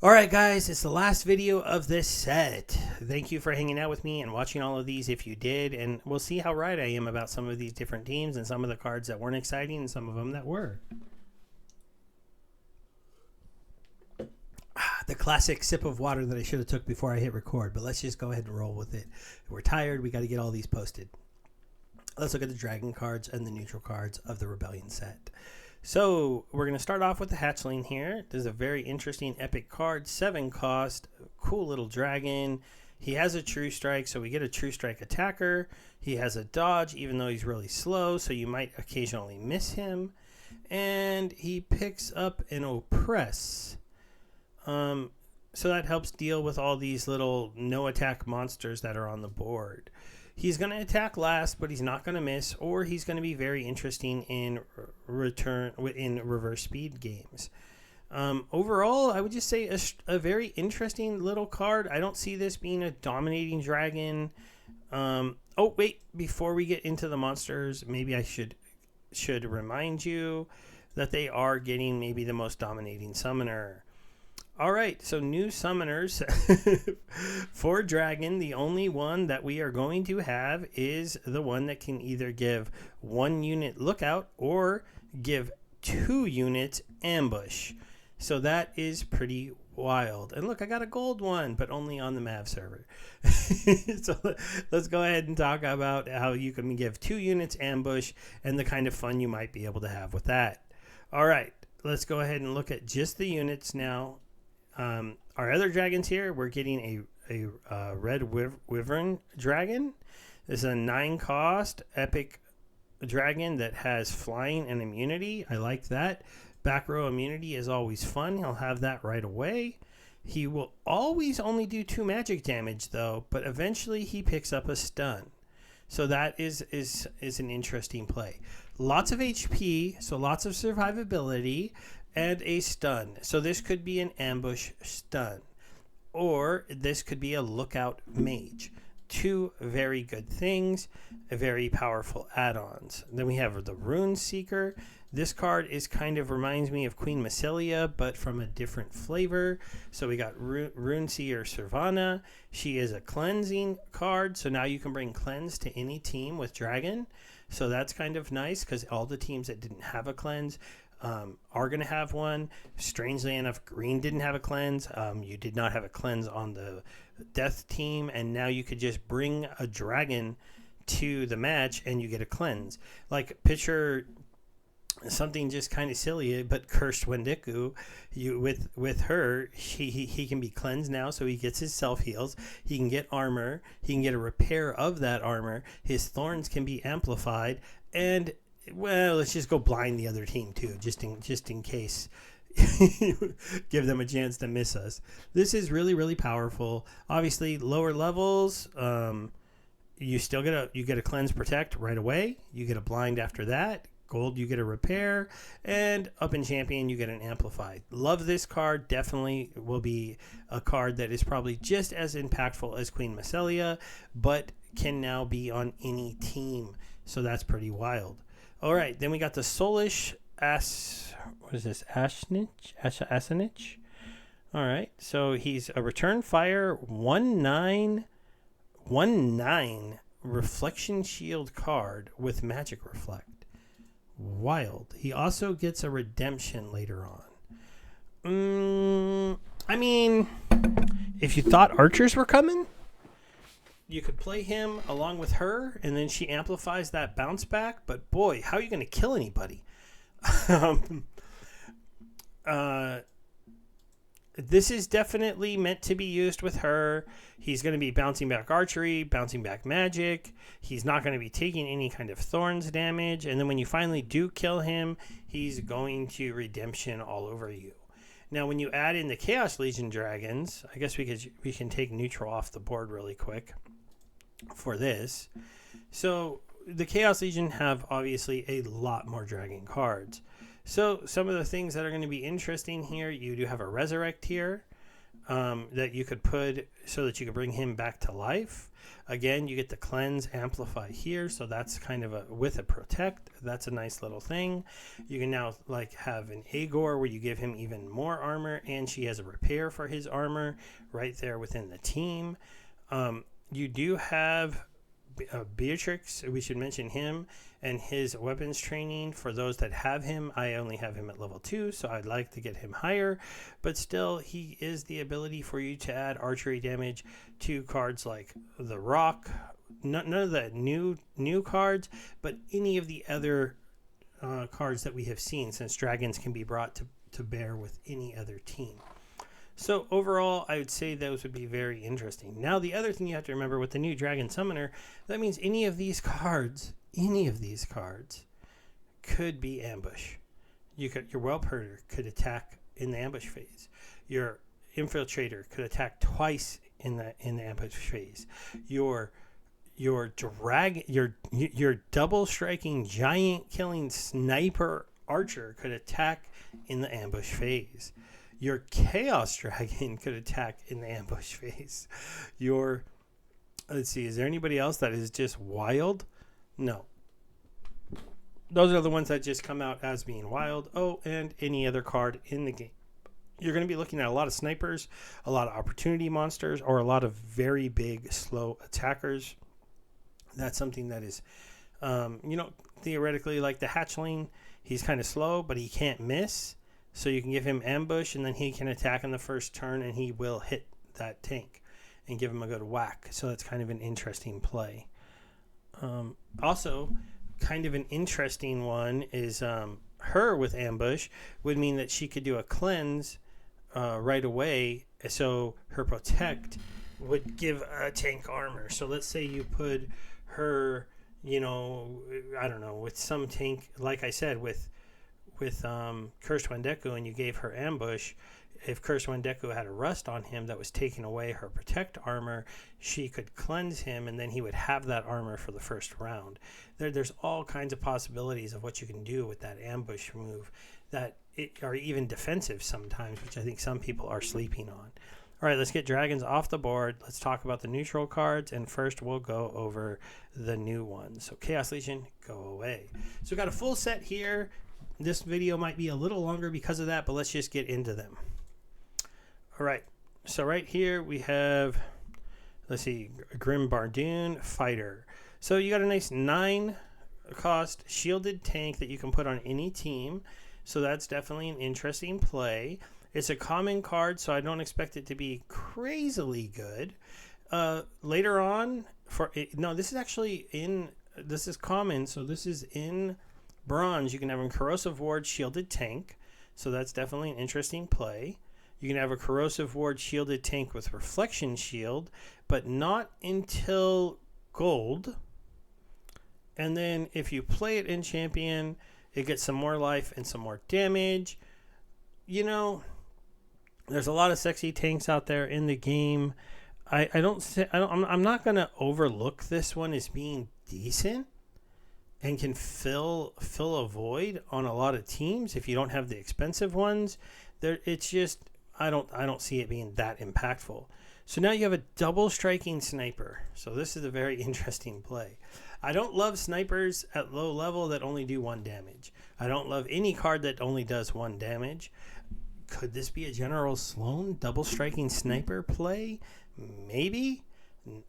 Alright guys, it's the last video of this set. Thank you for hanging out with me and watching all of these if you did, and we'll see how right I am about some of these different teams and some of the cards that weren't exciting and some of them that were. The classic sip of water that I should have took before I hit record, but let's just go ahead and roll with it. We're tired, we got to get all these posted. Let's look at the dragon cards and the neutral cards of the Rebellion set. So we're going to start off with the hatchling here. This is a very interesting epic card, 7 cost, cool little dragon. He has a true strike, so we get a true strike attacker. He has a dodge, even though he's really slow, so you might occasionally miss him. And he picks up an oppress. So that helps deal with all these little no attack monsters that are on the board. He's going to attack last, but he's not going to miss, or he's going to be very interesting in reverse speed games. Overall, I would just say a very interesting little card. I don't see this being a dominating dragon. Oh, wait, before we get into the monsters, maybe I should remind you that they are getting maybe the most dominating summoner. All right, so new summoners for Dragon. The only one that we are going to have is the one that can either give 1 unit Lookout or give 2 units Ambush. So that is pretty wild. And look, I got a gold one, but only on the Mav server. So let's go ahead and talk about how you can give 2 units Ambush and the kind of fun you might be able to have with that. All right, let's go ahead and look at just the units now. Our other dragons here, we're getting a red wyvern dragon. This is a 9 cost epic dragon that has flying and immunity. I like that. Back row immunity is always fun. He'll have that right away. He will always only do 2 magic damage though, but eventually he picks up a stun. So that is an interesting play. Lots of HP, so lots of survivability. And a stun. So this could be an ambush stun. Or this could be a lookout mage. 2 very good things. Very powerful add-ons. Then we have the Rune Seeker. This card kind of reminds me of Queen Massilia, but from a different flavor. So we got Rune Seer Servana. She is a cleansing card. So now you can bring cleanse to any team with dragon. So that's kind of nice because all the teams that didn't have a cleanse are going to have one. Strangely enough, green didn't have a cleanse. You did not have a cleanse on the death team, and now you could just bring a dragon to the match and you get a cleanse. Like, picture something just kind of silly, but cursed Wendigo, with her, he can be cleansed now, so he gets his self heals. He can get armor. He can get a repair of that armor. His thorns can be amplified, and well, let's just go blind the other team too, just in case. Give them a chance to miss us. This is really, really powerful. Obviously, lower levels, you still get a cleanse protect right away. You get a blind after that. Gold, you get a repair, and up in champion, you get an amplified. Love this card. Definitely will be a card that is probably just as impactful as Queen Massilia, but can now be on any team. So that's pretty wild. All right, then we got the Soulish Asenich. All right, so he's a return fire 1/9 reflection shield card with magic reflect. Wild. He also gets a redemption later on. I mean, if you thought archers were coming, you could play him along with her, and then she amplifies that bounce back. But boy, how are you going to kill anybody? This is definitely meant to be used with her. He's going to be bouncing back archery, bouncing back magic. He's not going to be taking any kind of thorns damage. And then when you finally do kill him, he's going to redemption all over you. Now, when you add in the Chaos Legion dragons, I guess we can take neutral off the board really quick for this. So the Chaos Legion have obviously a lot more dragon cards. So some of the things that are going to be interesting here, you do have a Resurrect here. that you could put so that you could bring him back to life. Again, you get the cleanse amplify here, so that's kind of with a protect. That's a nice little thing. You can now like have an Agor where you give him even more armor, and she has a repair for his armor right there within the team. You do have Beatrix. We should mention him and his weapons training. For those that have him, I only have him at level 2, so I'd like to get him higher, but still he is the ability for you to add archery damage to cards like the Rock, none of the new cards, but any of the other cards that we have seen, since dragons can be brought to bear with any other team. So overall, I would say those would be very interesting. Now, the other thing you have to remember with the new Dragon Summoner, that means any of these cards could be ambush. Your Whelpherder could attack in the ambush phase. Your Infiltrator could attack twice in the ambush phase. Your dragon, your double striking giant killing sniper archer could attack in the ambush phase. Your Chaos Dragon could attack in the ambush phase. Let's see, is there anybody else that is just wild? No. Those are the ones that just come out as being wild. Oh, and any other card in the game. You're going to be looking at a lot of snipers, a lot of opportunity monsters, or a lot of very big, slow attackers. That's something that is, theoretically, like the Hatchling, he's kind of slow, but he can't miss. So you can give him ambush, and then he can attack in the first turn, and he will hit that tank and give him a good whack. So that's kind of an interesting play. Also, kind of an interesting one is her with ambush would mean that she could do a cleanse right away. So her protect would give a tank armor. So let's say you put her, I don't know, with some tank, like I said, with Cursed Wendeku, and you gave her ambush. If Cursed Wendeku had a rust on him that was taking away her protect armor, she could cleanse him, and then he would have that armor for the first round. There's all kinds of possibilities of what you can do with that ambush move that are even defensive sometimes, which I think some people are sleeping on. All right, let's get dragons off the board. Let's talk about the neutral cards, and first we'll go over the new ones. So Chaos Legion, go away. So we've got a full set here. This video might be a little longer because of that, but let's just get into them. All right, so right here we have, let's see, Grim Bardoon Fighter. So you got a nice 9-cost shielded tank that you can put on any team. So that's definitely an interesting play. It's a common card, so I don't expect it to be crazily good. Later on, this is common, so this is in bronze. You can have a Corrosive Ward shielded tank, so that's definitely an interesting play. You can have a Corrosive Ward shielded tank with Reflection Shield, but not until gold. And then if you play it in Champion, it gets some more life and some more damage. There's a lot of sexy tanks out there in the game. I'm not going to overlook this one as being decent and can fill a void on a lot of teams if you don't have the expensive ones. It's just I don't see it being that impactful. So now you have a double striking sniper. So this is a very interesting play. I don't love snipers at low level that only do 1 damage. I don't love any card that only does 1 damage. Could this be a General Sloan double striking sniper play? Maybe.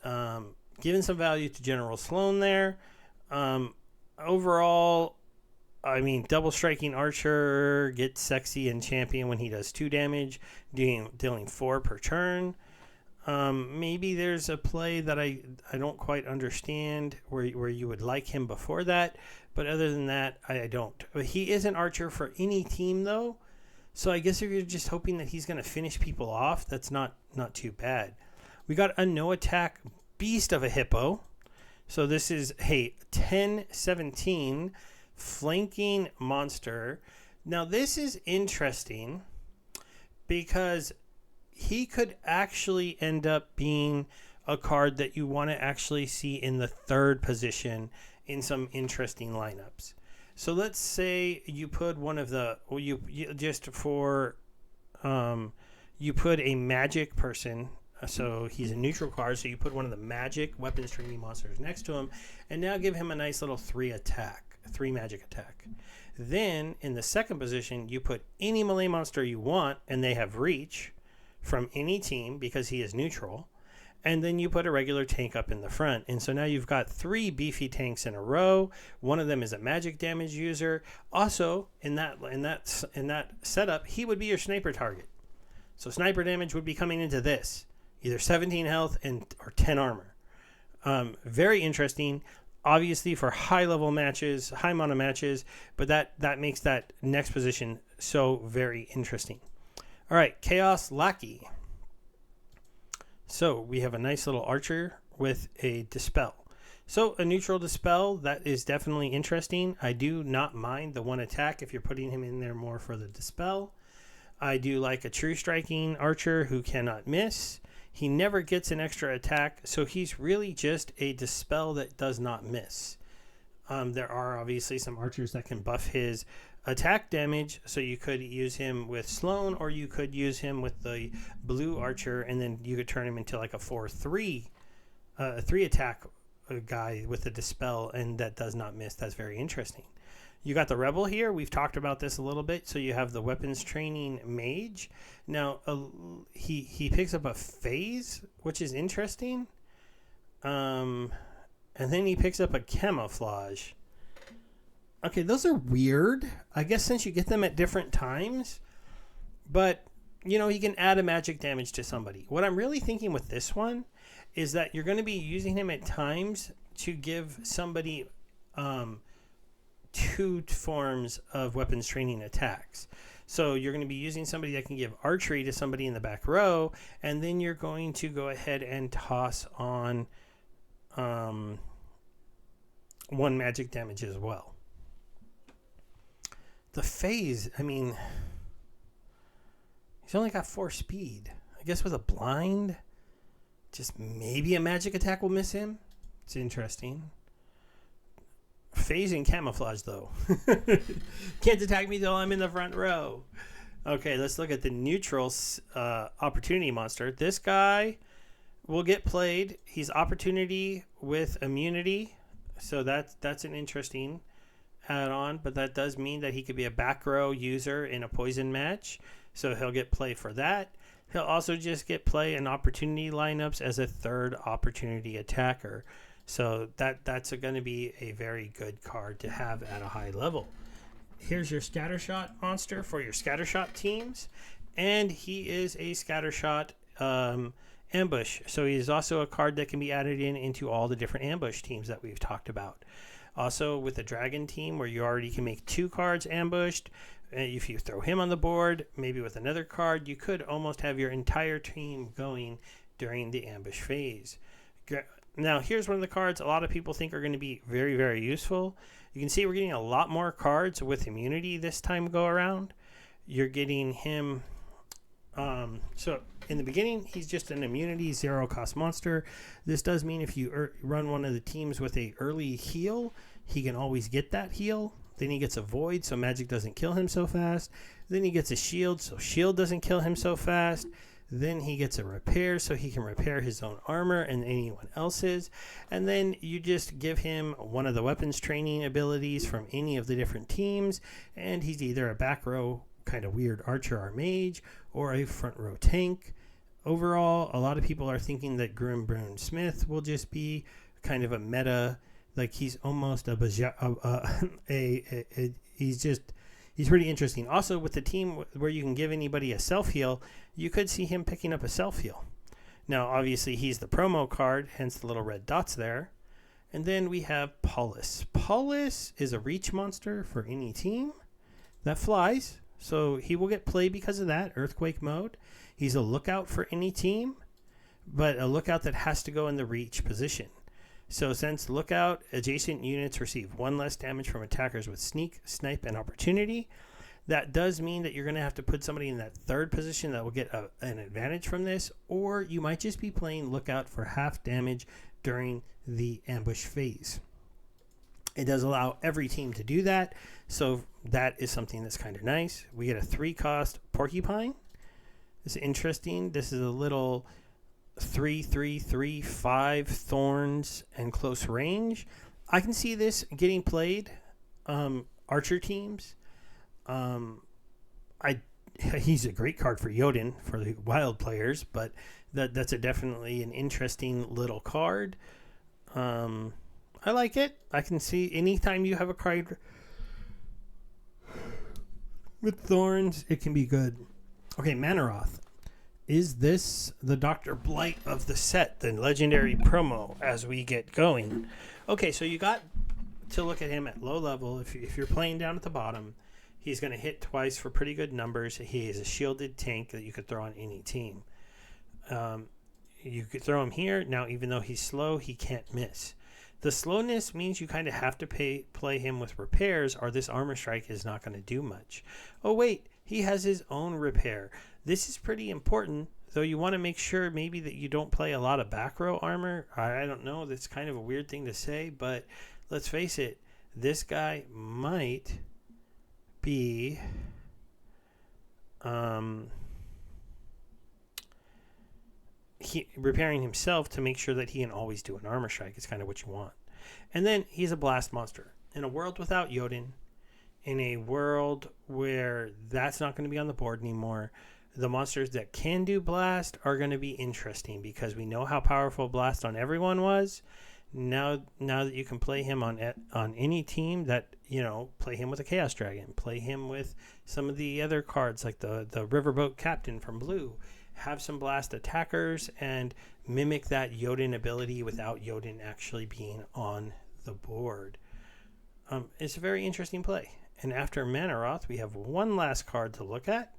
Giving some value to General Sloan there. Overall, I mean, double striking archer gets sexy in Champion when he does 2 damage, dealing 4 per turn. Maybe there's a play that I don't quite understand where you would like him before that, but other than that, I don't. But he is an archer for any team, though, so I guess if you're just hoping that he's going to finish people off, that's not too bad. We got a no attack beast of a hippo. So this is a 10-17 flanking monster. Now this is interesting because he could actually end up being a card that you want to actually see in the 3rd position in some interesting lineups. So let's say you put one of the, you put a magic person. So he's a neutral card, so you put one of the magic weapons training monsters next to him, and now give him a nice little 3 magic attack. Then in the second position, you put any melee monster you want, and they have reach from any team because he is neutral. And then you put a regular tank up in the front. And so now you've got 3 beefy tanks in a row. One of them is a magic damage user. Also, in that setup, he would be your sniper target. So sniper damage would be coming into this. Either 17 health or 10 armor. Very interesting. Obviously for high mana matches, but that makes that next position so very interesting. All right, Chaos Lackey. So we have a nice little archer with a dispel. So a neutral dispel, that is definitely interesting. I do not mind the 1 attack if you're putting him in there more for the dispel. I do like a true striking archer who cannot miss. He never gets an extra attack, so he's really just a dispel that does not miss. There are obviously some archers that can buff his attack damage, so you could use him with Sloan, or you could use him with the blue archer, and then you could turn him into like a 4-3, 3 attack guy with a dispel, and that does not miss. That's very interesting. You got the rebel here. We've talked about this a little bit. So you have the weapons training mage. Now he picks up a phase, which is interesting. And then he picks up a camouflage. Okay, those are weird. I guess since you get them at different times. But, you know, he can add a magic damage to somebody. What I'm really thinking with this one is that you're going to be using him at times to give somebody 2 forms of weapons training attacks. So you're going to be using somebody that can give archery to somebody in the back row, and then you're going to go ahead and toss on 1 magic damage as well. The phase, I mean, he's only got 4 speed. I guess with a blind, just maybe a magic attack will miss him. It's interesting. Phase and camouflage, though. Can't attack me till I'm in the front row. Okay, let's look at the neutral opportunity monster. This guy will get played. He's opportunity with immunity, so that's an interesting add-on, but that does mean that he could be a back row user in a poison match, so he'll get play for that. He'll also just get play in opportunity lineups as a 3rd opportunity attacker. So that's going to be a very good card to have at a high level. Here's your Scattershot monster for your Scattershot teams. And he is a Scattershot ambush. So he is also a card that can be added into all the different ambush teams that we've talked about. Also with the Dragon team, where you already can make 2 cards ambushed. If you throw him on the board, maybe with another card, you could almost have your entire team going during the ambush phase. Now, here's one of the cards a lot of people think are going to be very, very useful. You can see we're getting a lot more cards with immunity this time go around. You're getting him. So in the beginning, he's just an immunity 0 cost monster. This does mean if you run one of the teams with a early heal, he can always get that heal. Then he gets a void, so magic doesn't kill him so fast. Then he gets a shield, so shield doesn't kill him so fast. Then he gets a repair, so he can repair his own armor and anyone else's. And then you just give him one of the weapons training abilities from any of the different teams, and he's either a back row kind of weird archer or mage, or a front row tank. Overall, a lot of people are thinking that Grimbrune Smith will just be kind of a meta, like he's almost he's pretty interesting. Also, with the team where you can give anybody a self-heal, you could see him picking up a self-heal. Now, obviously, he's the promo card, hence the little red dots there. And then we have Paulus. Paulus is a reach monster for any team that flies, so he will get play because of that, Earthquake mode. He's a lookout for any team, but a lookout that has to go in the reach position. So since lookout, adjacent units receive 1 less damage from attackers with sneak, snipe, and opportunity. That does mean that you're going to have to put somebody in that 3rd position that will get an advantage from this, or you might just be playing lookout for half damage during the ambush phase. It does allow every team to do that, so that is something that's kind of nice. We get a 3 cost porcupine. This is interesting. This is a little 3-3-3-5 thorns and close range. I can see this getting played. Archer teams. He's a great card for Jotun for the wild players, but that's definitely an interesting little card. I like it. I can see anytime you have a card with thorns, it can be good. Okay, Manaroth. Is this the Dr. Blight of the set, the legendary promo as we get going? Okay, so you got to look at him at low level. If you're playing down at the bottom, he's going to hit twice for pretty good numbers. He is a shielded tank that you could throw on any team. You could throw him here. Now, even though he's slow, he can't miss. The slowness means you kind of have to play him with repairs, or this armor strike is not going to do much. Oh, wait. He has his own repair. This is pretty important, though you want to make sure maybe that you don't play a lot of back row armor. I don't know. That's kind of a weird thing to say, but let's face it. This guy might be repairing himself to make sure that he can always do an armor strike. Is kind of what you want. And then he's a blast monster. In a world without Jotun, in a world where that's not going to be on the board anymore, the monsters that can do blast are going to be interesting because we know how powerful blast on everyone was. Now that you can play him on any team, that play him with a Chaos Dragon, play him with some of the other cards like the Riverboat Captain from blue, have some blast attackers and mimic that Jotun ability without Jotun actually being on the board. It's a very interesting play. And after Manaroth, we have one last card to look at,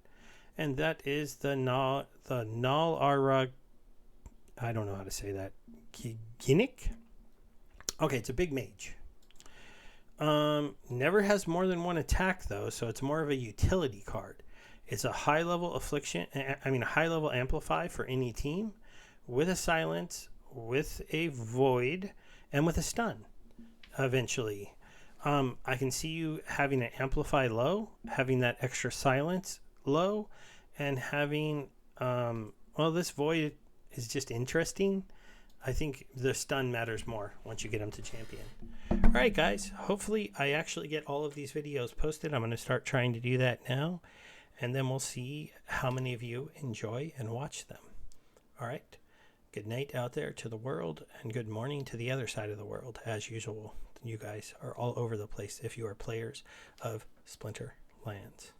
and that is the Nal Ara. I don't know how to say that. Ginnik? Okay, it's a big mage. Never has more than one attack though, so it's more of a utility card. It's a high level high level amplify for any team, with a silence, with a void, and with a stun. Eventually, I can see you having an amplify low, having that extra silence low, and having this void is just interesting. I think the stun matters more once you get them to champion. All right, guys. Hopefully, I actually get all of these videos posted. I'm going to start trying to do that now, and then we'll see how many of you enjoy and watch them. All right. Good night out there to the world, and good morning to the other side of the world. As usual, you guys are all over the place if you are players of Splinter Lands.